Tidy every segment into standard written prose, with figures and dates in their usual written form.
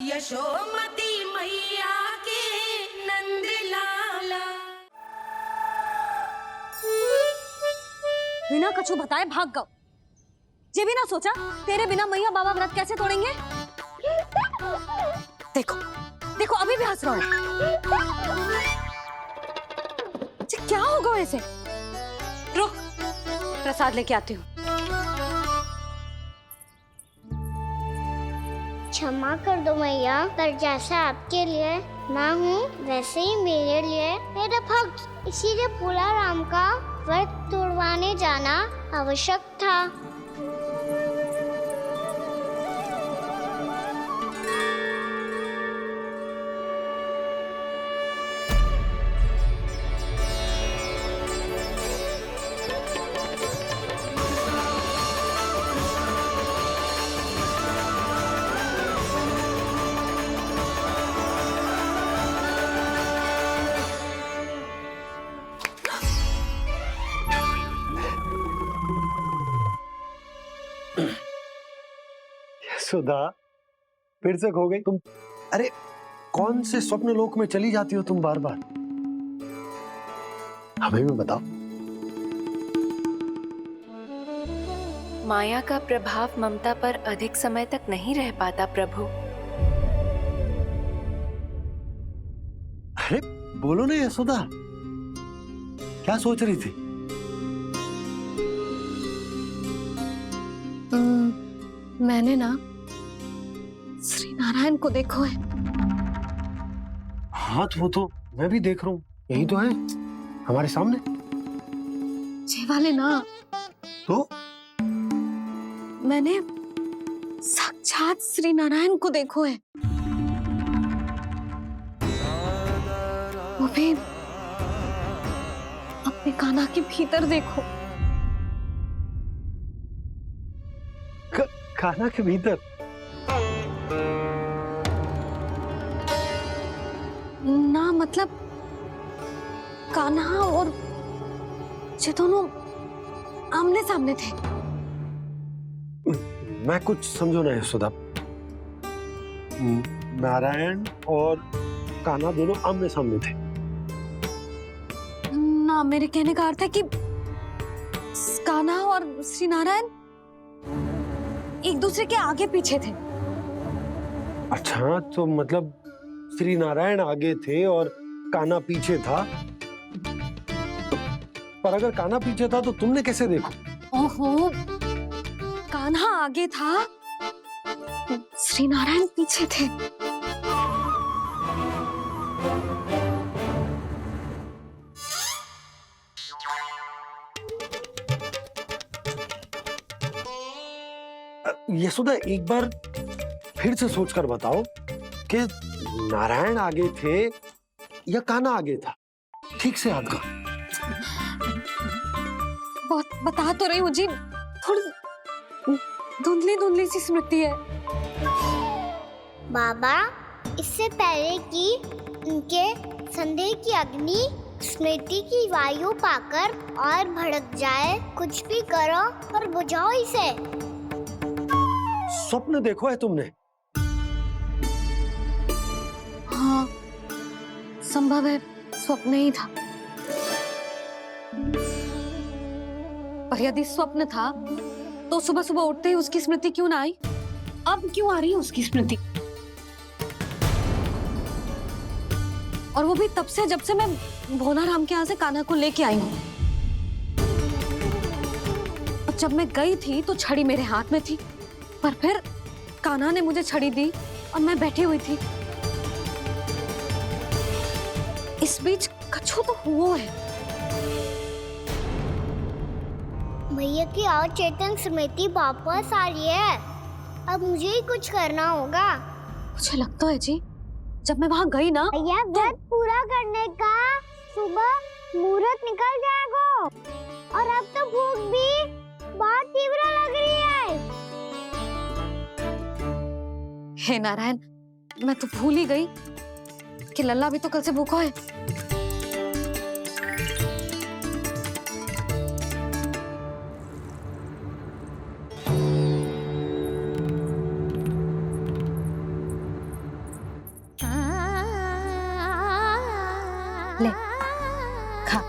यशोमती मैया के नंद लाला। बिना कछु बताए भाग गओ। ये भी ना सोचा तेरे बिना मैया बाबा व्रत कैसे तोड़ेंगे। देखो देखो अभी भी हंस रहा हूं। क्या होगा ऐसे? रुक प्रसाद लेके आती हूँ। क्षमा कर दो मैया, पर जैसा आपके लिए मैं हूँ वैसे ही मेरे लिए मेरा भक्त, इसीलिए भोला राम का व्रत तोड़वाने जाना आवश्यक था। सुधा फिर से खो गई तुम। अरे कौन से स्वप्न लोक में चली जाती हो तुम बार बार? हमें भी बताओ। माया का प्रभाव ममता पर अधिक समय तक नहीं रह पाता प्रभु। अरे बोलो ना यशोदा, क्या सोच रही थी? मैंने ना श्री नारायण को देखो है। हाँ तो वो तो मैं भी देख रहा हूँ, यही तो है हमारे सामने। ये वाले ना तो मैंने साक्षात श्री नारायण को देखो है, वो भी अपने कान्हा के भीतर देखो। कान्हा के भीतर? ना मतलब कान्हा और ये दोनों आमने सामने थे। मैं कुछ समझो ना यशोदा। नारायण और कान्हा दोनों आमने सामने थे? ना मेरे कहने का अर्थ है कि कान्हा और श्री नारायण एक दूसरे के आगे पीछे थे। अच्छा तो मतलब श्री नारायण आगे थे और कान्हा पीछे था। पर अगर कान्हा पीछे था तो तुमने कैसे देखो? ओहो, कान्हा आगे था, श्री नारायण पीछे थे। यशोदा एक बार फिर से सोचकर बताओ कि नारायण आगे थे या कान्हा आगे था? ठीक से याद करो। बहुत बता तो रही हूँ जी, थोड़ी धुंधली धुंधली सी स्मृति है। बाबा, इससे पहले कि उनके संदेह की अग्नि स्मृति की वायु पाकर और भड़क जाए, कुछ भी करो और बुझाओ इसे। स्वप्न देखो है तुमने? हाँ, संभव है स्वप्न ही था। पर यदि स्वप्न था तो सुबह सुबह उठते ही उसकी स्मृति क्यों ना आई? अब क्यों आ रही है उसकी स्मृति? और वो भी तब से जब से मैं भोला राम के यहाँ से कान्हा को लेके आई हूँ। और जब मैं गई थी तो छड़ी मेरे हाथ में थी, पर फिर कान्हा ने मुझे छड़ी दी और मैं बैठी हुई थी। इस बीच कछु तो हुआ है। भैया की अचेतन स्मृति वापस आ रही है। अब मुझे ही कुछ करना होगा। मुझे लगता है जी, जब मैं वहां गई ना भैया व्रत पूरा करने का सुबह मुहूर्त निकल जाएगा और अब तो भूख भी बहुत तीव्र लग रही है। हे नारायण, मैं तो भूल ही गई कि लल्ला भी तो कल से भूखा है। ले खा।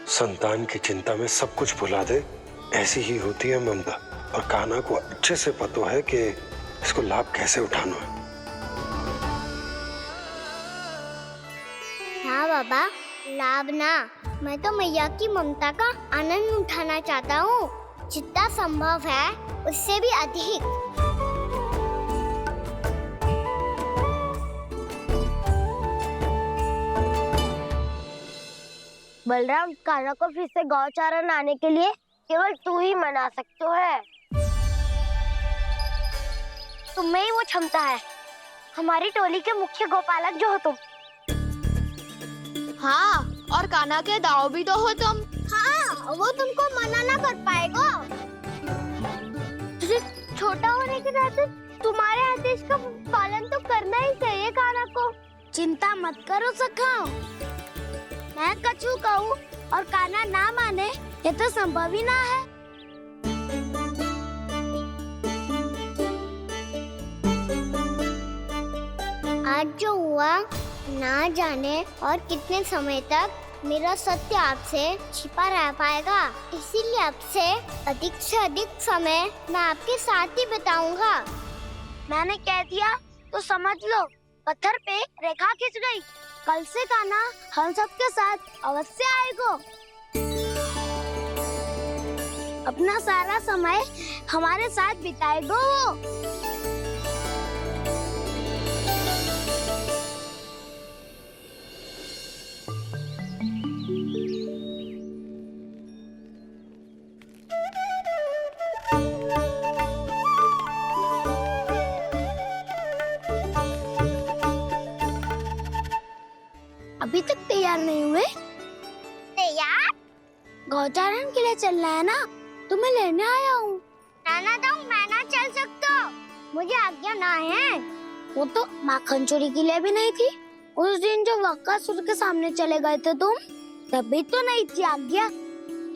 संतान की चिंता में सब कुछ भुला दे, ऐसी ही होती है ममता। और कान्हा को अच्छे से पता है कि इसको लाभ कैसे उठाना है। हाँ बाबा, लाभ ना, मैं तो मैया की ममता का आनंद उठाना चाहता हूँ, जितना संभव है उससे भी अधिक। बलराम, कान्हा को फिर से गौचारण आने के लिए केवल तू ही मना सकते है। तुम्हें ही वो क्षमता है, हमारी टोली के मुख्य गोपालक जो हो तुम। हाँ, और कान्हा के दाव भी तो हो तुम। हाँ, वो तुमको मना ना कर पाएगा। तुझे छोटा होने के नाते तुम्हारे आदेश का पालन तो करना ही चाहिए कान्हा को। चिंता मत करो सखा, मैं कछु कहूँ और कान्हा ना माने, ये तो संभव ही ना है। आज जो हुआ ना जाने और कितने समय तक मेरा सत्य आपसे छिपा रह पाएगा, इसीलिए आपसे अधिक से अधिक समय मैं आपके साथ ही बिताऊंगा। मैंने कह दिया तो समझ लो, पत्थर पे रेखा खींच गई। कल से कान्हा हम सबके साथ अवश्य आएगा। अपना सारा समय हमारे साथ बिताएगा वो। अभी तक तैयार नहीं हुए? तैयार? गौचारण के लिए चलना है ना, तुम्हें लेने आया हूँ। नाना तो मैं ना चल सकता, मुझे आज्ञा ना है। वो तो माखन चोरी के लिए भी नहीं थी। उस दिन जो वक्कासुर के सामने चले गए थे तुम, तभी तो नहीं थी आज्ञा।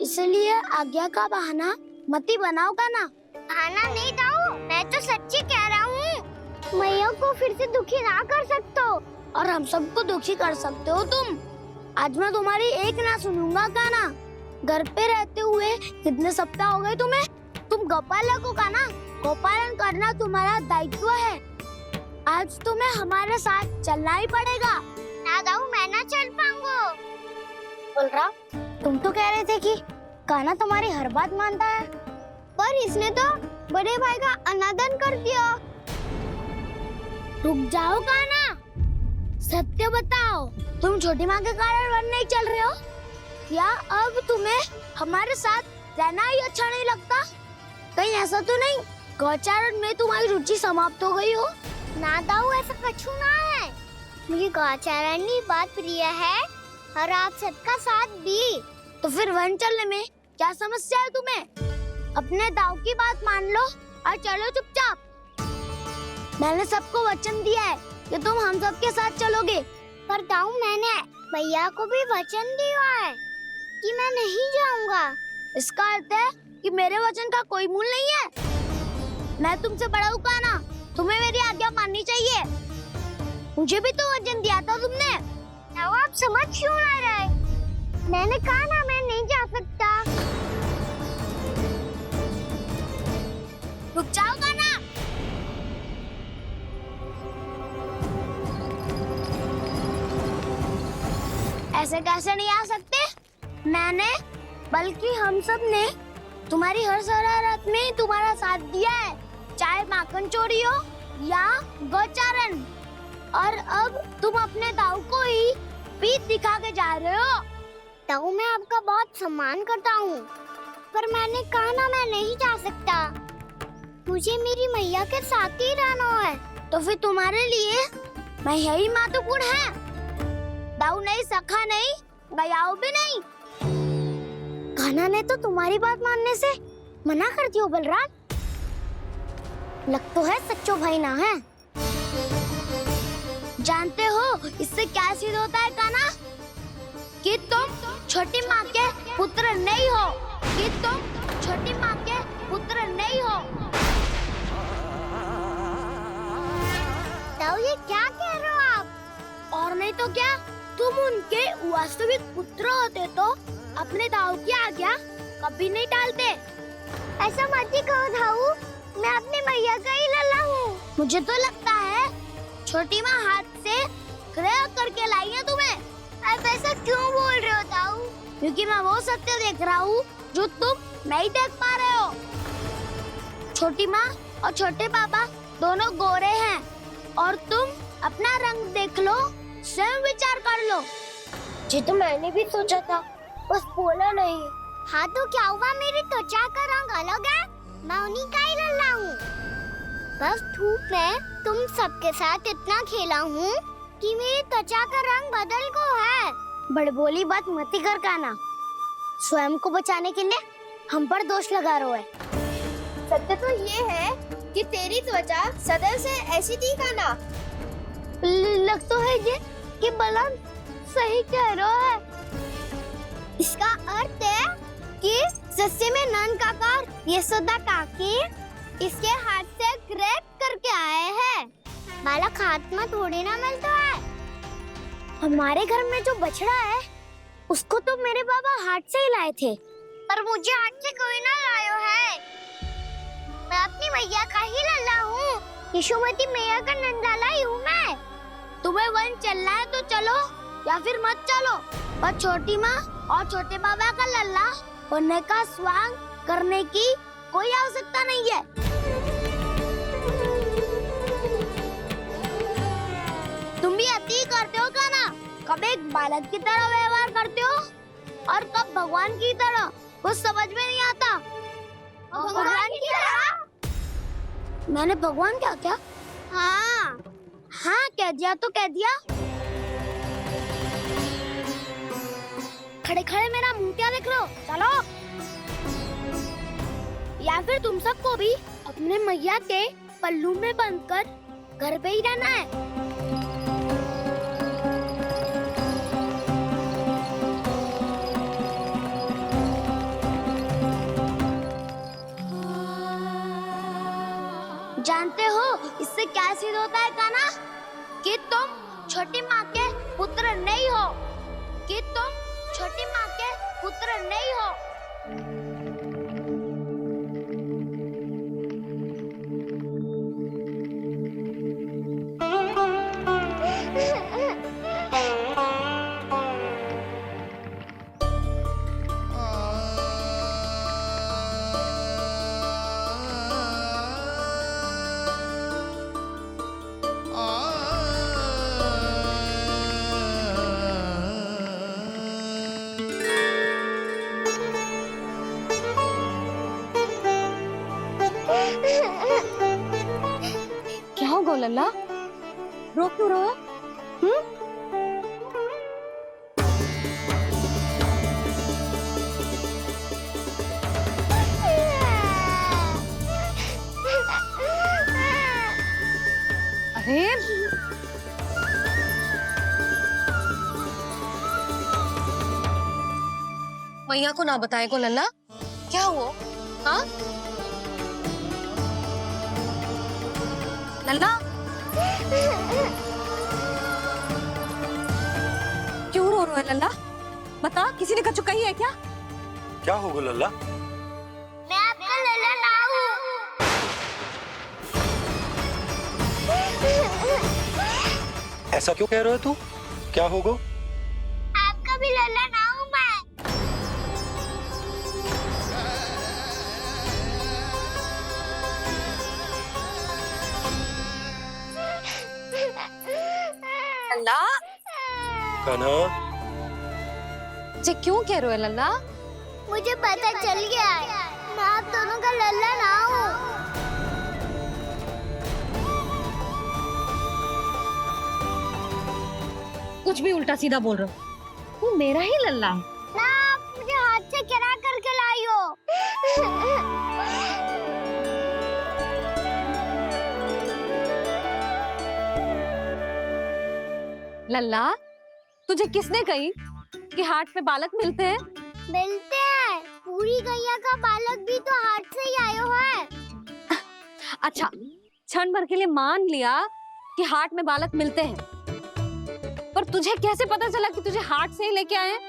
इसलिए आज्ञा का बहाना मत ही बनाओ ना। बहाना नहीं दाऊ, मैं तो सच्ची कह रहा हूँ। मैया को फिर से दुखी ना कर सकते हो, और हम सबको दुखी कर सकते हो तुम। आज मैं तुम्हारी एक ना सुनूंगा कान्हा। घर पे रहते हुए कितने सप्ताह हो गए तुम्हें? तुम गोपालक हो कान्हा, गोपालन करना तुम्हारा दायित्व है। आज तुम्हें हमारे साथ चलना ही पड़ेगा। ना दाऊ, मैं ना चल पाऊंगा। बलराम, तुम तो कह रहे थे कि कान्हा तुम्हारी हर बात मानता है, पर इसने तो बड़े भाई का अनादर कर दिया। रुक जाओ कान्हा, सत्य बताओ, तुम छोटी माँ के कारण वन नहीं चल रहे हो, या अब तुम्हें हमारे साथ रहना ही अच्छा नहीं लगता? कहीं ऐसा तो नहीं गौचारण में तुम्हारी रुचि समाप्त हो गई हो? ना दाऊ, ऐसा कछु ना है। मुझे गौचारण की बात प्रिय है, और आप सबका साथ भी। तो फिर वन चलने में क्या समस्या है तुम्हें? अपने दाऊ की बात मान लो और चलो चुपचाप। मैंने सबको वचन दिया है कि तुम हम सबके साथ चलोगे। पर दाऊ, मैंने भैया को भी वचन दिया है कि मैं नहीं जाऊंगा। इसका अर्थ है कि मेरे वचन का कोई मूल नहीं है। मैं तुमसे बड़ा हूँ कान्हा, तुम्हें मेरी आज्ञा माननी चाहिए। मुझे भी तो वचन दिया था तुमने। दाऊ, आप समझ क्यों ना रहे? मैंने कहा ना, मैं नहीं जा सकता। रुक जाओ कान्हा। ऐसे कैसे नहीं आ सकते? मैंने, बल्कि हम सब ने तुम्हारी हर शरारत में तुम्हारा साथ दिया है, चाहे माखन चोरी हो या गौचारण। और अब तुम अपने दाऊ को ही पीठ दिखा के जा रहे हो। दाऊ, मैं आपका बहुत सम्मान करता हूँ, पर मैंने कहा ना, मैं नहीं जा सकता। मुझे मेरी मैया के साथ ही रहना है। तो फिर तुम्हारे लिए मैं यही महत्वपूर्ण है। दाऊ नहीं, सखा नहीं, गयाऊ भी नहीं। कान्हा ने तो तुम्हारी बात मानने से मना कर दिया बलराम। लग तो है सच्चो भाई ना है। जानते हो इससे क्या सिद्ध होता है कान्हा? कि तुम छोटी माँ के पुत्र नहीं हो, कि तुम छोटी माँ के पुत्र नहीं हो। ताऊ ये क्या कह रहे हो आप? और नहीं तो क्या, तुम उनके वास्तविक पुत्र होते तो अपने दाऊ की आज्ञा कभी नहीं टालते। ऐसा मत ही कहो दाऊ, मैं अपनी मैया का ही लल्ला हूँ। मुझे तो लगता है छोटी माँ हाथ से ग्रह करके लाई है तुम्हें। आप ऐसा क्यों बोल रहे हो दाऊ? क्योंकि मैं वो सत्य देख रहा हूँ जो तुम नहीं देख पा रहे हो। छोटी माँ और छोटे पापा दोनों गोरे हैं और तुम अपना रंग देख लो, स्वयं विचार कर लो। जी तो मैंने भी सोचा था, बस बोला नहीं। हाँ तो क्या हुआ, मेरी त्वचा का रंग अलग है, मैं उन्हीं का ही लल्ला हूँ। बस धूप में तुम सबके साथ इतना खेला हूँ कि मेरी त्वचा का रंग बदल को है। बड़बोली बात मत ही कर काना, स्वयं को बचाने के लिए हम पर दोष लगा रहे है। सत्य तो ये है कि तेरी त्वचा सदैव से ऐसी थी काना। लग तो है ये कि बलराम सही कह रहा है। इसका अर्थ है कि सस्ते में नन काका यशोदा काकी इसके हाथ से ग्रेप करके आए हैं। बालक हाथ में थोड़ी ना मिलता है। हमारे घर में जो बछड़ा है उसको तो मेरे बाबा हाथ से ही लाए थे, पर मुझे हाथ से कोई ना लायो है। मैं अपनी मैया का ही लल्ला हूँ, यशोमती मैया का नंदाला ही हूँ मैं। तुम्हें वन चलना है तो चलो या फिर मत चलो, पर छोटी माँ और छोटे बाबा का लल्ला बनने का स्वांग करने की कोई आवश्यकता नहीं है। तुम भी अति करते हो काना, कब एक बालक की तरह व्यवहार करते हो और कब भगवान की तरह, कुछ समझ में नहीं आता। भगवान की तरह? मैंने भगवान क्या क्या? हाँ हाँ कह दिया तो कह दिया। खड़े खड़े मेरा मुंह क्या देख रहे हो? चलो, या फिर तुम सबको भी अपने मैया के पल्लू में बंधकर घर पे ही रहना है। जानते हो इससे क्या सिद्ध होता है काना? कि तुम छोटी माँ के पुत्र नहीं हो, कि तुम छोटी माँ के पुत्र नहीं हो। क्या होगा लल्ला, रो क्यों रहा है? अरे मैया को ना बताए को लल्ला, क्या हुआ? हाँ लल्ला, क्यों रो रहा है लल्ला? बता, किसी ने कछु कही है क्या? क्या होगा लल्ला? मैं आपका लल्ला ना हूँ। ऐसा क्यों कह रहे हो तू? क्या होगा? आपका भी लल्ला ना हूँ मैं। लल्ला, कान्हा, जे क्यों कह रहे हो लल्ला? मुझे पता चल गया है, मैं आप दोनों का लल्ला ना हूँ। कुछ भी उल्टा सीधा बोल रहे हो, तू मेरा ही लल्ला है। ना आप मुझे हाथ से गिरा करके लाई हो। लल्ला, तुझे किसने कही कि हाट में बालक मिलते हैं? मिलते हैं। पूरी गैया का बालक भी तो हाथ से ही आयो है। अच्छा, क्षण भर के लिए मान लिया कि हाट में बालक मिलते हैं, पर तुझे कैसे पता चला कि तुझे हाट से ही लेके आए हैं?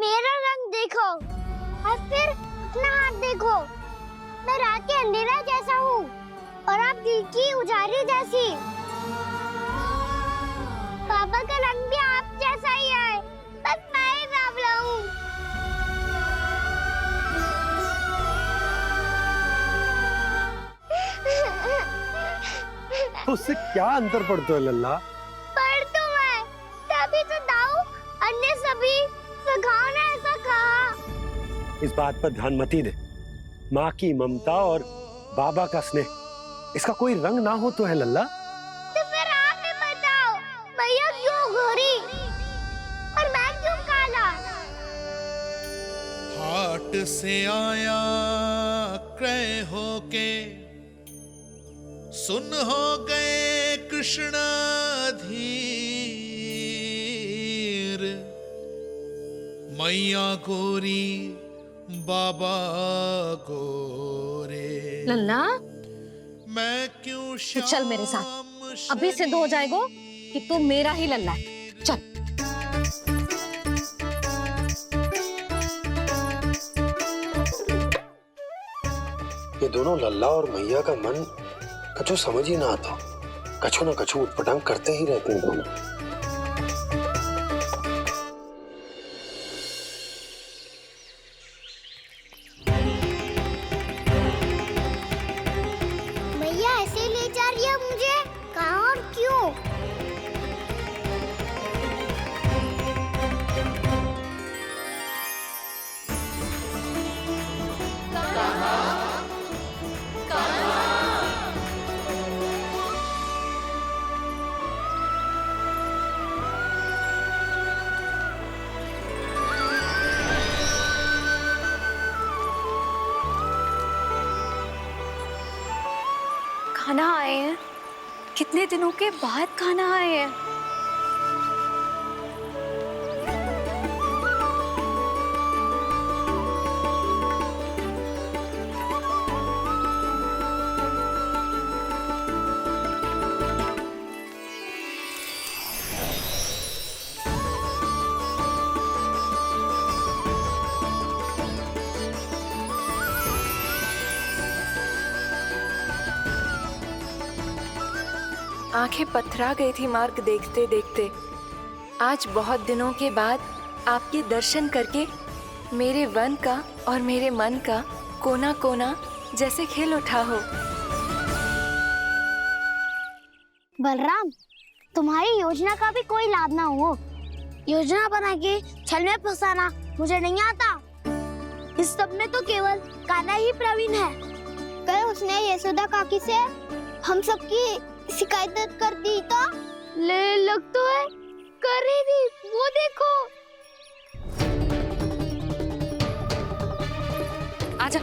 मेरा रंग देखो और फिर अपना हाथ देखो। मैं रात के अंधेरा जैसा हूँ और आप दिल की उजाली जैसी। पापा का रंग भी आप जैसा ही है, बस मैं ही बावला हूँ। उससे क्या अंतर पड़ता है लल्ला? पर तो मैं तभी तो दाऊ अन्य सभी सखाओ ने ऐसा कहा। इस बात पर ध्यान मत ही दे। माँ की ममता और बाबा का स्नेह, इसका कोई रंग ना हो तो है लल्ला। तो फिर आप ही बताओ, भैया क्यों गोरी और मैं क्यों काला? हाट से आया क्रय होके, सुन हो गए कृष्ण धीर। मैया गोरी बाबा गोरे, लल्ला, मैं क्यों तू चल मेरे साथ। अभी सिद्ध हो जाएगा कि तू मेरा ही लल्ला है। चल। ये दोनों लल्ला और मैया का मन कछु समझ ही ना आता। कछु ना कछु उटपटांग करते ही रहते हैं दोनों। भैया ऐसे ले जा रही है मुझे, कहाँ और क्यों? खाना आए हैं, कितने दिनों के बाद खाना आए हैं। आंखें पथरा गई थी मार्ग देखते देखते। आज बहुत दिनों के बाद आपके दर्शन करके मेरे वन का और मेरे मन का कोना कोना जैसे खिल उठा हो। बलराम, तुम्हारी योजना का भी कोई लाभ ना हो। योजना बना के छल में फंसाना मुझे नहीं आता। इस सब में तो केवल कान्हा ही प्रवीण है। कल उसने यशोदा काकी से हम सबकी शिकायत कर दी तो लग तो है कर रही थी, वो देखो। आजा।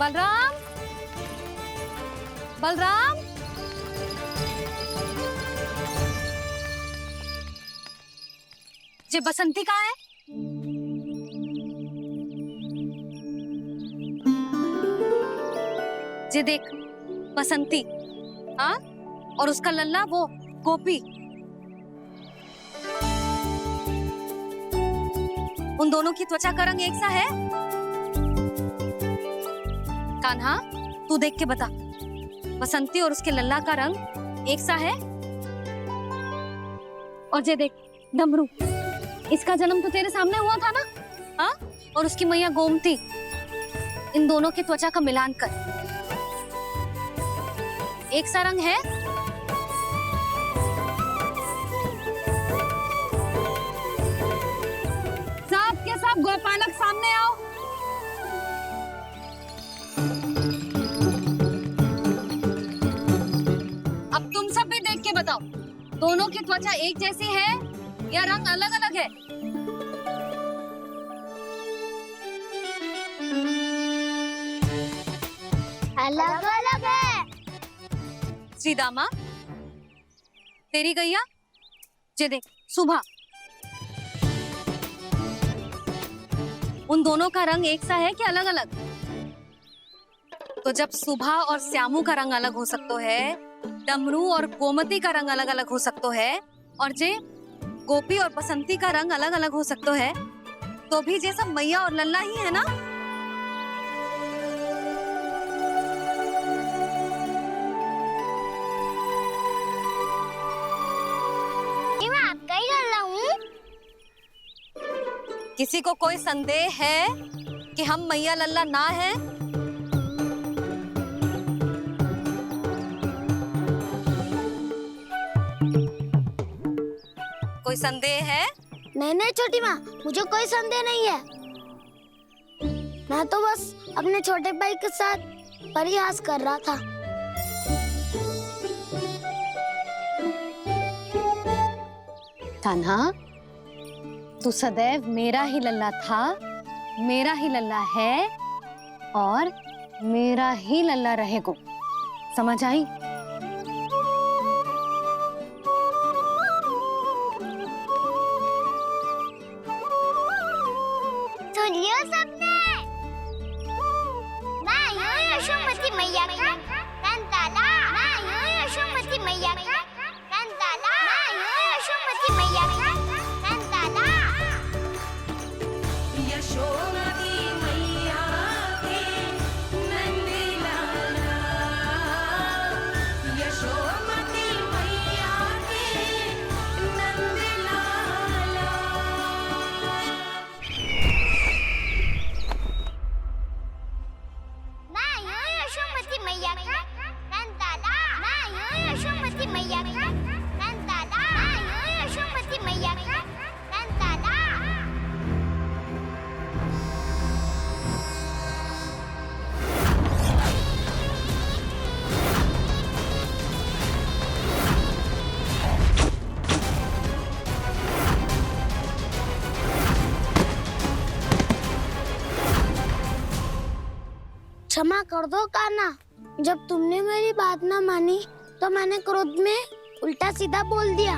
बलराम, बलराम, ये बसंती कहाँ है? ये देख, बसंती, हाँ, और उसका लल्ला वो गोपी। उन दोनों की त्वचा का रंग एक सा है? कान्हा, तू देख के बता, बसंती और उसके लल्ला का रंग एक सा है? और ये देख, डमरू, इसका जन्म तो तेरे सामने हुआ था ना? हाँ? और उसकी मैया गोमती, इन दोनों की त्वचा का मिलान कर एक सा रंग है? सब के सब गोपालक सामने आओ। की त्वचा एक जैसी है या रंग अलग अलग है? अलग अलग है। श्रीदामा, तेरी गैया, ये देख सुबह, उन दोनों का रंग एक सा है कि अलग अलग? तो जब सुबह और श्यामू का रंग अलग हो सकता है, डमरू और गोमती का रंग अलग अलग हो सकता है, और जे गोपी और बसंती का रंग अलग अलग हो सकता है, तो भी जे सब मैया और लल्ला ही है ना? मैं आपका ही लल्ला हूँ। किसी को कोई संदेह है कि हम मैया लल्ला ना हैं? कोई संदेह है? नहीं छोटी माँ, मुझे कोई संदेह नहीं है। मैं तो बस अपने छोटे भाई के साथ परिहास कर रहा था। कान्हा, तू सदैव मेरा ही लल्ला था, मेरा ही लल्ला है और मेरा ही लल्ला रहेगा। समझ आई? सुनियो सबने, मैं हूँ यशोमती मैया का कंताला। मैं हूँ यशोमती मैया का कंताला। मैं हूँ यशोमती मैया का कंताला। यशोमती मैया के नंद लाला, यशोमती मैया के नंद लाला। मैं हूँ यशोमती मैया का कंताला। मैं हूँ यशोमती मैया का कंताला। मैं हूँ यशोमती मैया का कंताला। क्षमा कर दो कान्हा, जब तुमने मेरी बात ना मानी तो मैंने क्रोध में उल्टा सीधा बोल दिया।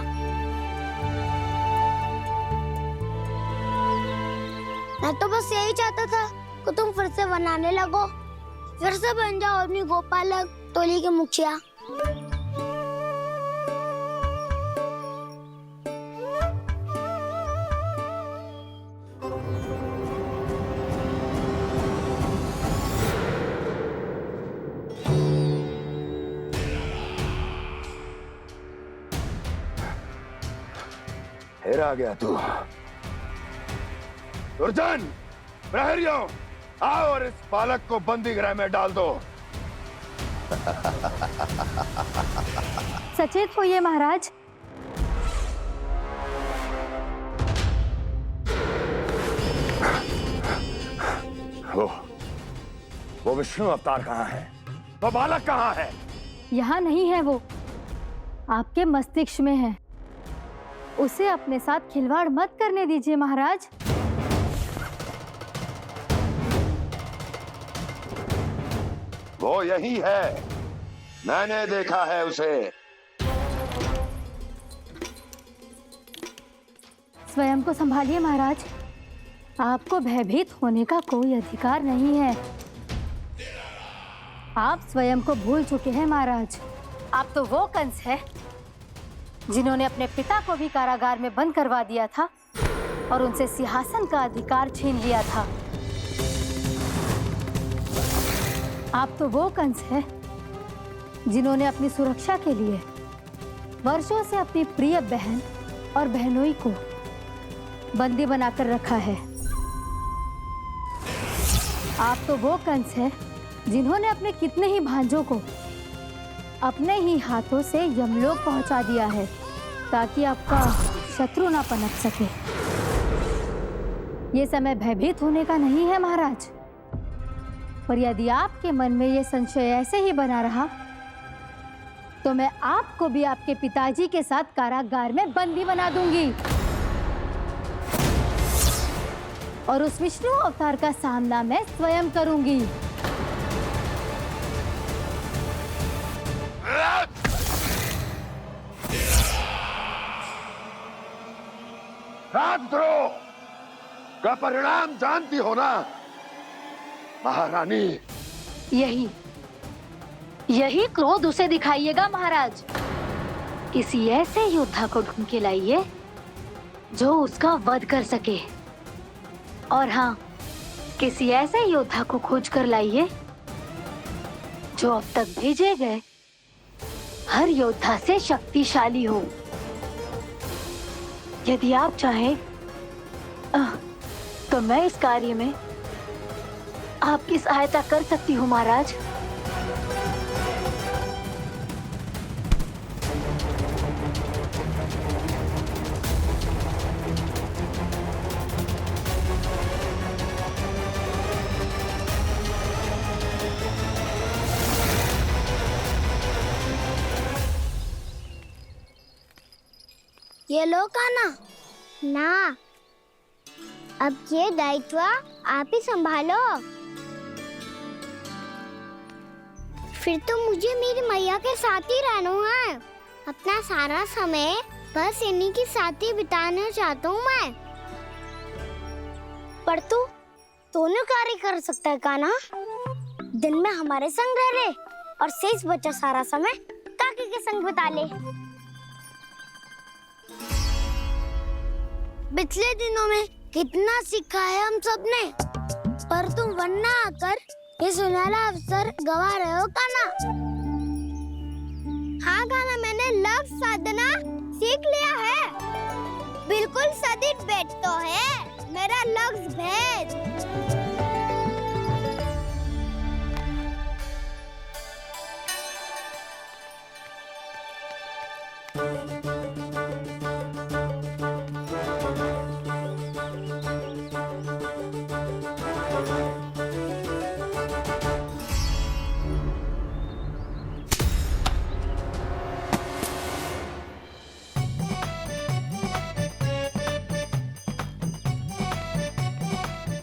मैं तो बस यही चाहता था कि तुम फिर से बनाने लगो, फिर से बन जाओ अपनी गोपालक टोली के मुखिया। फिर आ गया तू। दुर्जन, प्रहरियों, आओ और इस बालक को बंदी गृह में डाल दो। सचेत होइए महाराज। वो विष्णु अवतार कहाँ है? वो बालक कहाँ है? यहाँ नहीं है, वो आपके मस्तिष्क में है। उसे अपने साथ खिलवाड़ मत करने दीजिए महाराज। वो यही है, मैंने देखा है उसे। स्वयं को संभालिए महाराज, आपको भयभीत होने का कोई अधिकार नहीं है। आप स्वयं को भूल चुके हैं महाराज। आप तो वो कंस है जिन्होंने अपने पिता को भी कारागार में बंद करवा दिया था और उनसे सिंहासन का अधिकार छीन लिया था। आप तो वो कंस है जिन्होंने अपनी सुरक्षा के लिए वर्षों से अपनी प्रिय बहन और बहनोई को बंदी बनाकर रखा है। आप तो वो कंस है जिन्होंने अपने कितने ही भांजों को अपने ही हाथों से यमलोक पहुंचा दिया है ताकि आपका शत्रु ना पनप सके। ये समय भयभीत होने का नहीं है महाराज, पर यदि आपके मन में ये संशय ऐसे ही बना रहा तो मैं आपको भी आपके पिताजी के साथ कारागार में बंदी बना दूंगी और उस विष्णु अवतार का सामना मैं स्वयं करूंगी। राजद्रोह का परिणाम जानती हो ना महारानी? यही क्रोध उसे दिखाइएगा महाराज। किसी ऐसे योद्धा को ढूंढ के लाइए जो उसका वध कर सके। और हाँ, किसी ऐसे योद्धा को खोज कर लाइए जो अब तक भेजे गए हर योद्धा से शक्तिशाली हो। यदि आप चाहें तो मैं इस कार्य में आपकी सहायता कर सकती हूँ महाराज। ये लो कान्हा। ना, अब ये दायित्व आप ही संभालो। फिर तो मुझे मेरी मैया के साथ ही रहना है। अपना सारा समय बस इन्हीं के साथ ही बिताना चाहता हूँ मैं। पर तू दोनों कार्य कर सकता है कान्हा। दिन में हमारे संग रह ले और शेष बचा सारा समय काकी के संग बिता ले। पिछले दिनों में कितना सीखा है हम सब ने, पर तुम वरना आकर ये सुनहरा अवसर गवा रहे हो कान्हा। हाँ कान्हा, मैंने लक्ष्य साधना सीख लिया है। बिल्कुल सदित भेद तो है मेरा लक्ष्य भेद।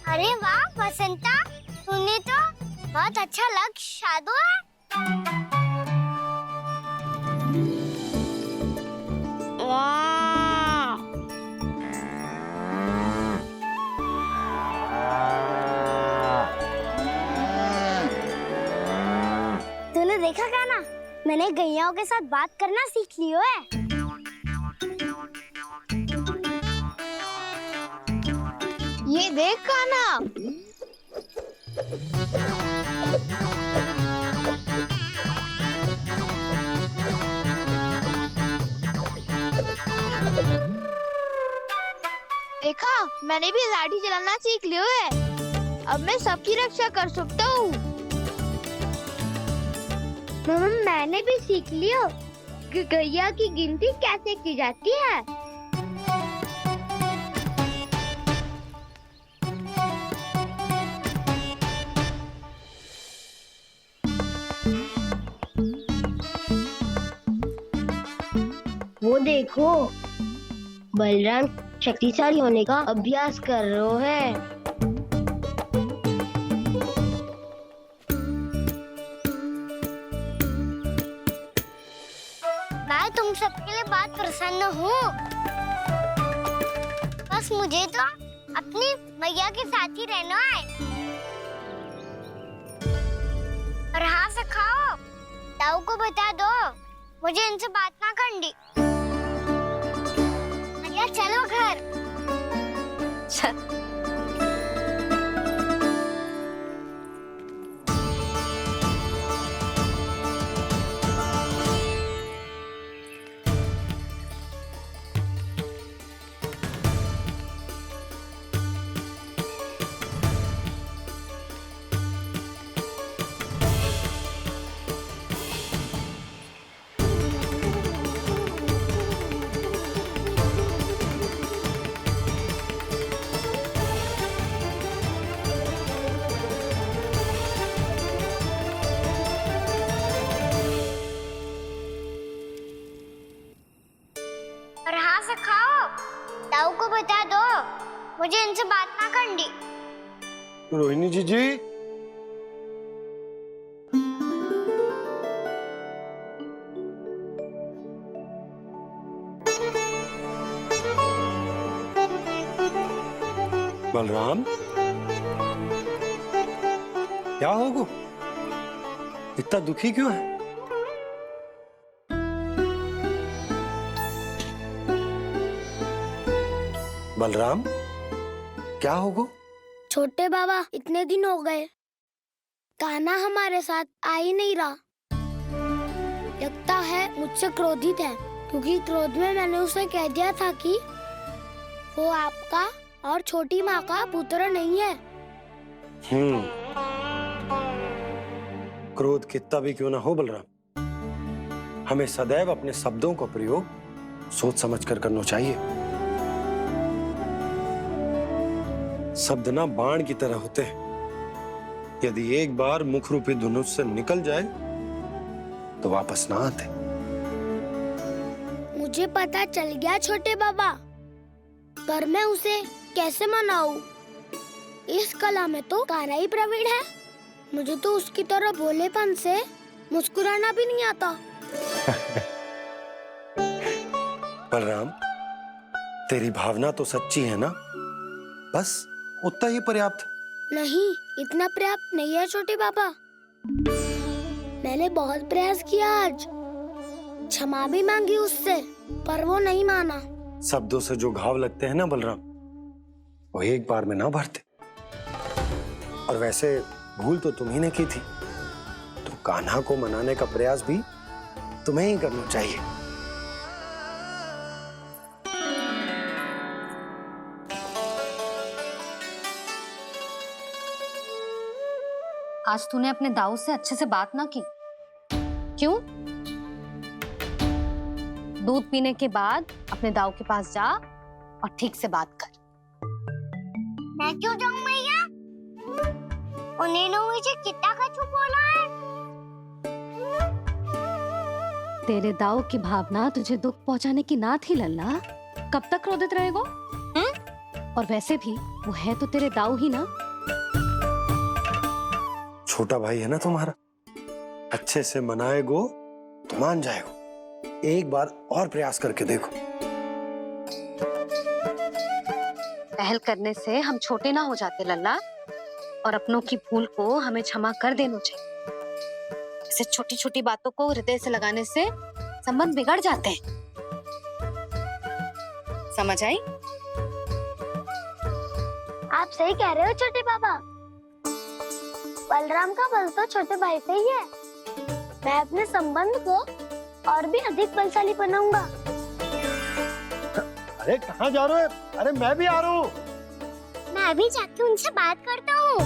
अरे वाह बसंता, तूने तो बहुत अच्छा लक्ष्य साधा है। वाह! तूने देखा कान्हा, मैंने गैयाओं के साथ बात करना सीख लियो है। ये देख कान्हा, देखा मैंने भी लाठी चलाना सीख लियो है। अब मैं सबकी रक्षा कर सकता हूँ। मैंने भी सीख लियो कि गैया की गिनती कैसे की जाती है। वो देखो, बलराम शक्तिशाली होने का अभ्यास कर रहे हैं। मैं तुम सबके लिए बहुत प्रसन्न हूँ। बस मुझे तो अपनी मैया के साथ ही रहना है। और हाँ सखाओ, ताऊ को बता दो मुझे इनसे बात ना करनी। मैया चलो घर। मुझे इनसे बात ना करनी। रोहिणी जी बलराम, क्या होगा? इतना दुखी क्यों है? बलराम, क्या होगा? छोटे बाबा, इतने दिन हो गए कान्हा हमारे साथ आ ही नहीं रहा। लगता है मुझसे क्रोधित है, क्योंकि क्रोध में मैंने उसे कह दिया था कि वो आपका और छोटी माँ का पुत्र नहीं है। क्रोध कितना भी क्यों ना हो बलराम, हमें सदैव अपने शब्दों का प्रयोग सोच समझ कर करना चाहिए। शब्द ना बाण की तरह होते हैं, यदि एक बार मुख रूपी धनुष से निकल जाए तो वापस ना आते। मुझे पता चल गया छोटे बाबा, पर मैं उसे कैसे मनाऊं? इस कला में तो कान्हा ही प्रवीण है। मुझे तो उसकी तरह भोलेपन से मुस्कुराना भी नहीं आता। बलराम, तेरी भावना तो सच्ची है ना, बस उतना ही पर्याप्त। नहीं, इतना पर्याप्त नहीं है छोटे बाबा। मैंने बहुत प्रयास किया आज, क्षमा भी मांगी उससे, पर वो नहीं माना। शब्दों से जो घाव लगते हैं ना बलराम, वो एक बार में ना भरते। और वैसे भूल तो तुम्ही ने की थी, तो कान्हा को मनाने का प्रयास भी तुम्हें ही करना चाहिए। आज तूने अपने दाऊ से अच्छे से बात ना की, क्यों? दूध पीने के बाद अपने दाऊ के पास जा और ठीक से बात कर। मैं क्यों जाऊं मैया? उन्हें मुझे कितना कछु बोला है। तेरे दाऊ की भावना तुझे दुख पहुंचाने की ना थी लल्ला। कब तक क्रोधित रहेगो? और वैसे भी वो है तो तेरे दाऊ ही ना। छोटा भाई है ना तुम्हारा, अच्छे से मनाएगो तो मान जाएगो। एक बार और प्रयास करके देखो। पहल करने से हम छोटे ना हो जाते लल्ला, और अपनों की भूल को हमें क्षमा कर देना चाहिए। ऐसे छोटी छोटी बातों को हृदय से लगाने से संबंध बिगड़ जाते हैं। समझ आई? आप सही कह रहे हो छोटे बाबा। बलराम का बल तो छोटे भाई से ही है। मैं अपने संबंध को और भी अधिक बलशाली बनाऊंगा। अरे कहाँ जा रहे हो? अरे मैं भी आ रहा हूँ। मैं भी जाके उनसे बात करता हूँ।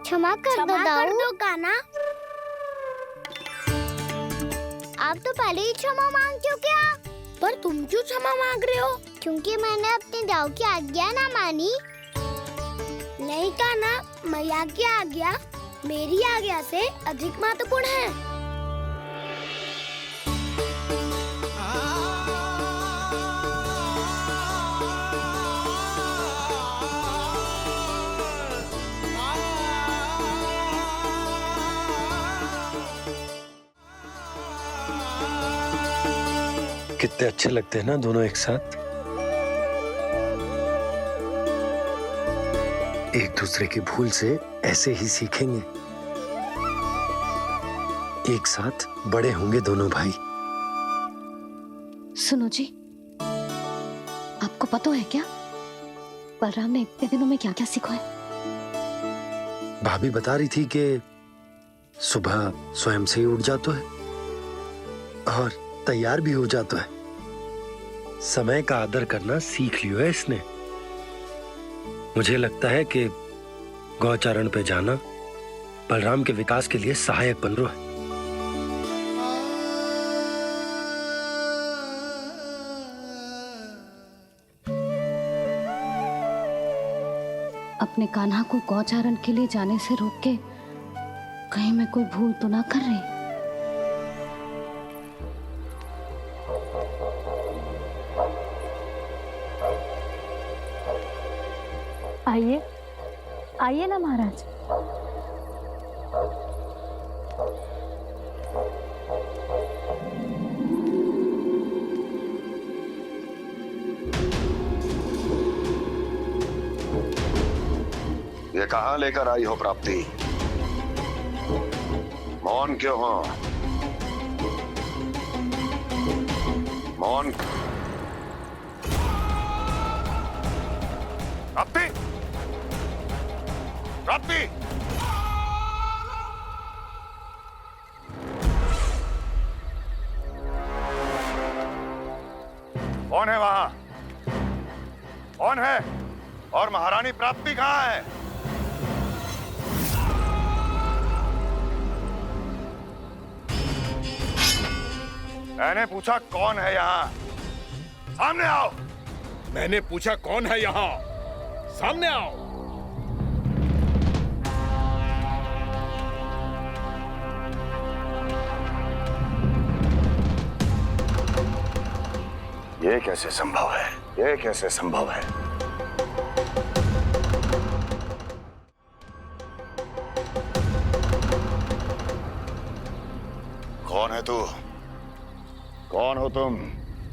क्षमा कर दो कान्हा। आप तो पहले ही क्षमा मांगते हो क्या? पर तुम क्यों क्षमा मांग रहे हो? क्योंकि मैंने अपने दाऊ की आज्ञा ना मानी। नहीं कान्हा, मैया की आज्ञा मेरी आज्ञा से अधिक महत्वपूर्ण है। कितने अच्छे लगते हैं ना दोनों एक साथ। एक दूसरे की भूल से ऐसे ही सीखेंगे। एक साथ बड़े होंगे दोनों भाई। सुनो जी, आपको पता है क्या बलराम ने इतने दिनों में क्या क्या सीखा है? भाभी बता रही थी कि सुबह स्वयं से ही उठ जाता है और तैयार भी हो जाता है। समय का आदर करना सीख लियो है इसने। मुझे लगता है कि गौचारण पे जाना बलराम के विकास के लिए सहायक बन रहा है। अपने कान्हा को गौचारण के लिए जाने से रोक के कहीं मैं कोई भूल तो ना कर रही। आइए आइए ना महाराज। ये कहाँ लेकर आई हो प्राप्ति? मौन क्यों हो? मौन। प्राप्ति, प्राप्ति, कौन है वहां? कौन है? और महारानी प्राप्ति कहाँ है? मैंने पूछा कौन है यहाँ? सामने आओ। मैंने पूछा कौन है यहाँ? सामने आओ। ये कैसे संभव है? ये कैसे संभव है? कौन है तू? कौन हो तुम?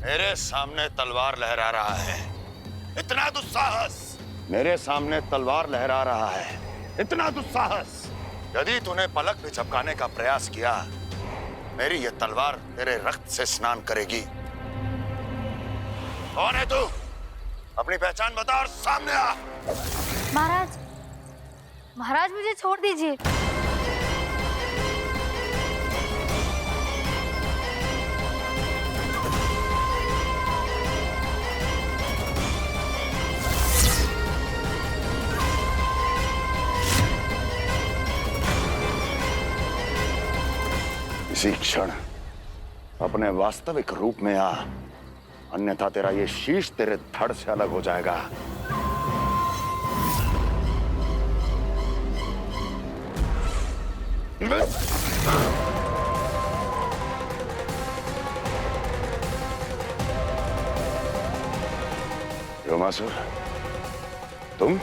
मेरे सामने तलवार लहरा रहा है। इतना दुस्साहस! मेरे सामने तलवार लहरा रहा है। इतना दुस्साहस! यदि तूने पलक भी झपकाने का प्रयास किया, मेरी ये तलवार तेरे रक्त से स्नान करेगी। कौन है तू? अपनी पहचान बता और सामने आ। महाराज, महाराज मुझे छोड़ दीजिए। इसी क्षण अपने वास्तविक रूप में आ, अन्यथा तेरा ये शीश तेरे धड़ से अलग हो जाएगा। योमासुर, तुम?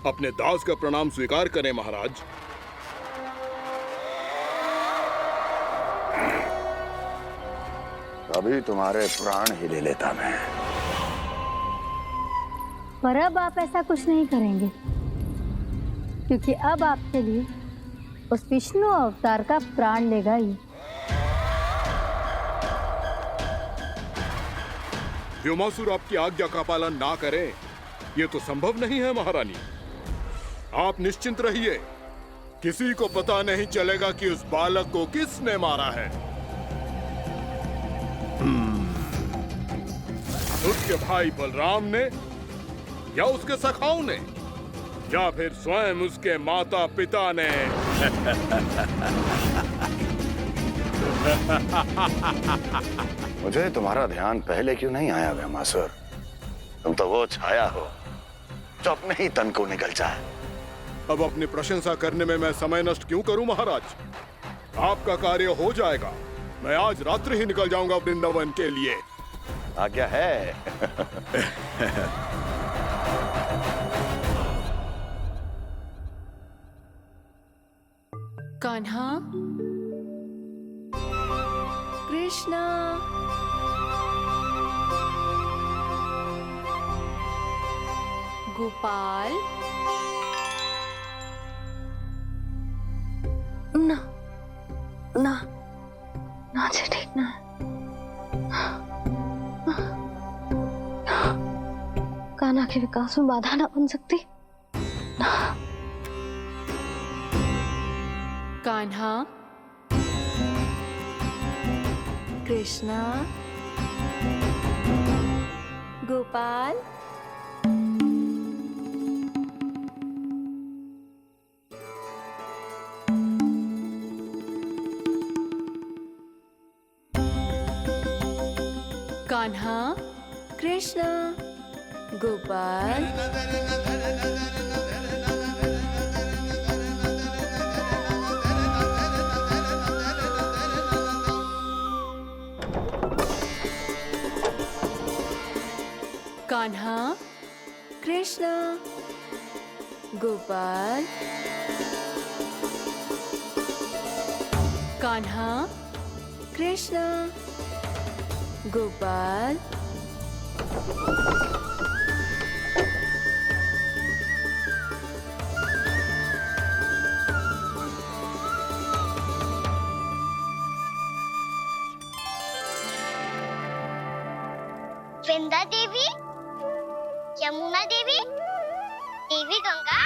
अपने दास का प्रणाम स्वीकार करें महाराज। अभी तुम्हारे प्राण ही ले लेता मैं। पर अब आप ऐसा कुछ नहीं करेंगे, क्योंकि अब आपके लिए उस विष्णु अवतार का प्राण लेगा ही। व्योमासुर आपकी आज्ञा का पालन ना करें, ये तो संभव नहीं है महारानी। आप निश्चिंत रहिए, किसी को पता नहीं चलेगा कि उस बालक को किसने मारा है। उसके भाई बलराम ने, या उसके सखाओं ने, या फिर स्वयं उसके माता पिता ने। मुझे तुम्हारा ध्यान पहले क्यों नहीं आया व्योमासुर? तुम तो वो छाया हो जो अपने ही तन को निकल जाए। अब अपनी प्रशंसा करने में मैं समय नष्ट क्यों करूं महाराज? आपका कार्य हो जाएगा। मैं आज रात्रि ही निकल जाऊंगा वृंदावन के लिए। आज्ञा है। कान्हा, कृष्णा, गोपाल। ना ना ना, से ठीक ना। कान्हा के विकास में बाधा ना बन सकती। कान्हा, कृष्णा, गोपाल, कान्हा, कृष्णा, गोपाल, कान्हा, कृष्णा, गोपाल, कान्हा, कृष्णा, गोपाल, वृंदा देवी, यमुना देवी, देवी गंगा,